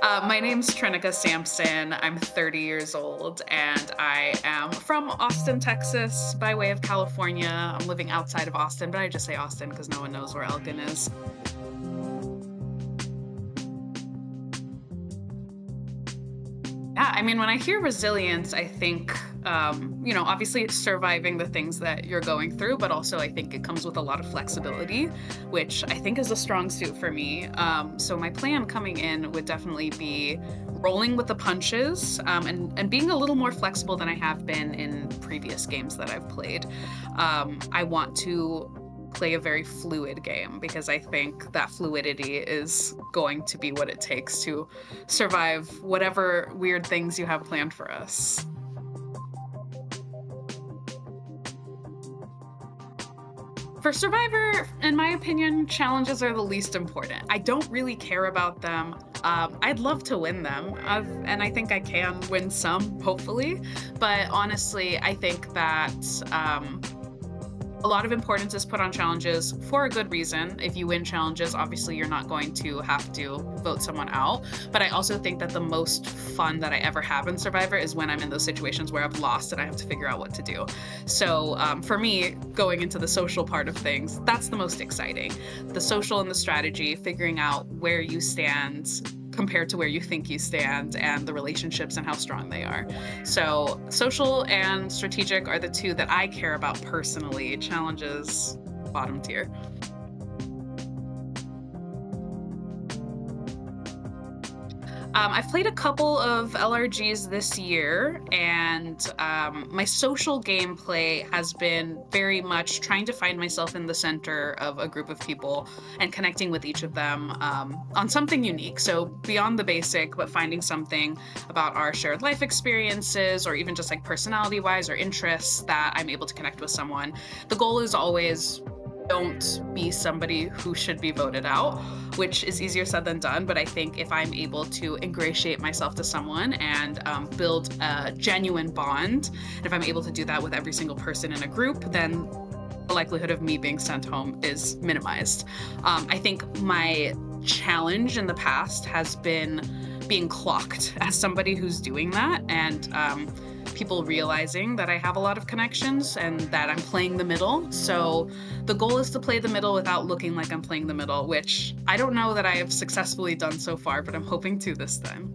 My name's Trinica Sampson. I'm 30 years old and I am from Austin, Texas, by way of California. I'm living outside of Austin, but I just say Austin because no one knows where Elgin is. Yeah, I mean, when I hear resilience, I think, obviously it's surviving the things that you're going through, but also I think it comes with a lot of flexibility, which I think is a strong suit for me. So my plan coming in would definitely be rolling with the punches, and being a little more flexible than I have been in previous games that I've played. I want to play a very fluid game because I think that fluidity is going to be what it takes to survive whatever weird things you have planned for us. For Survivor, in my opinion, challenges are the least important. I don't really care about them. I'd love to win them, and I think I can win some, hopefully. But honestly, I think that a lot of importance is put on challenges for a good reason. If you win challenges, obviously you're not going to have to vote someone out. But I also think that the most fun that I ever have in Survivor is when I'm in those situations where I've lost and I have to figure out what to do. So for me, going into the social part of things, that's the most exciting. The social and the strategy, figuring out where you stand compared to where you think you stand and the relationships and how strong they are. So social and strategic are the two that I care about personally. Challenges, bottom tier. I've played a couple of LRGs this year, and my social gameplay has been very much trying to find myself in the center of a group of people and connecting with each of them on something unique. So beyond the basic, but finding something about our shared life experiences or even just like personality wise or interests that I'm able to connect with someone. The goal is always don't be somebody who should be voted out, which is easier said than done. But I think if I'm able to ingratiate myself to someone and build a genuine bond, and if I'm able to do that with every single person in a group, then the likelihood of me being sent home is minimized. I think my challenge in the past has been being clocked as somebody who's doing that, and people realizing that I have a lot of connections and that I'm playing the middle. So the goal is to play the middle without looking like I'm playing the middle, which I don't know that I have successfully done so far, but I'm hoping to this time.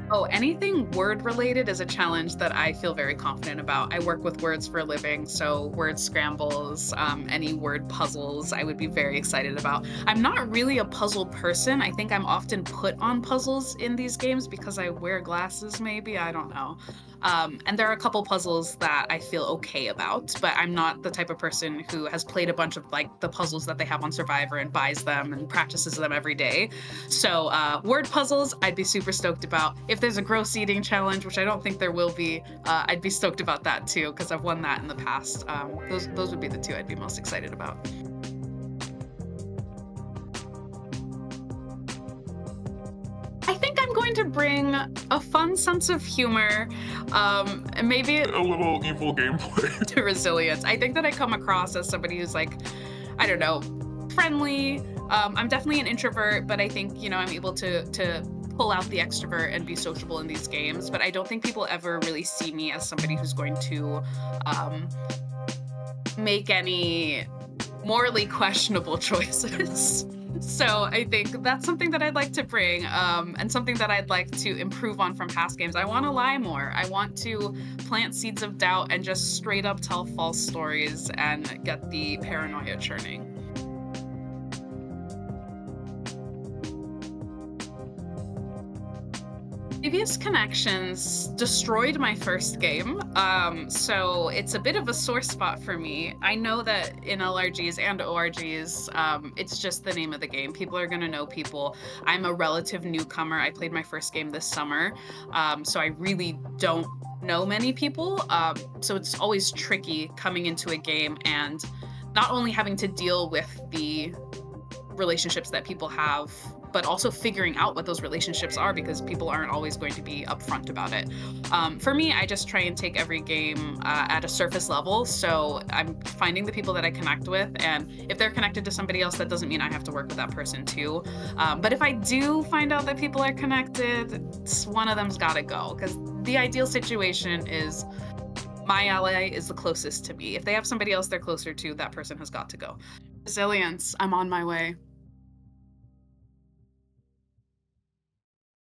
Oh, anything word related is a challenge that I feel very confident about. I work with words for a living, so word scrambles, any word puzzles, I would be very excited about. I'm not really a puzzle person. I think I'm often put on puzzles in these games because I wear glasses, maybe. I don't know. And there are a couple puzzles that I feel okay about, but I'm not the type of person who has played a bunch of like the puzzles that they have on Survivor and buys them and practices them every day. So word puzzles, I'd be super stoked about. If there's a gross eating challenge, which I don't think there will be, I'd be stoked about that too, because I've won that in the past. Those would be the two I'd be most excited about. I think I'm going to bring a fun sense of humor, and maybe A little evil gameplay. to resilience. I think that I come across as somebody who's like, I don't know, friendly. I'm definitely an introvert, but I think, I'm able to pull out the extrovert and be sociable in these games. But I don't think people ever really see me as somebody who's going to um, make any morally questionable choices. So I think that's something that I'd like to bring, and something that I'd like to improve on from past games. I want to lie more. I want to plant seeds of doubt and just straight up tell false stories and get the paranoia churning. Previous connections destroyed my first game, so it's a bit of a sore spot for me. I know that in LRGs and ORGs, it's just the name of the game. People are gonna know people. I'm a relative newcomer. I played my first game this summer, so I really don't know many people. So it's always tricky coming into a game and not only having to deal with the relationships that people have but also figuring out what those relationships are because people aren't always going to be upfront about it. For me, I just try and take every game at a surface level. So I'm finding the people that I connect with, and if they're connected to somebody else, that doesn't mean I have to work with that person too. But if I do find out that people are connected, one of them's got to go because the ideal situation is my ally is the closest to me. If they have somebody else they're closer to, that person has got to go. Resilience. I'm on my way.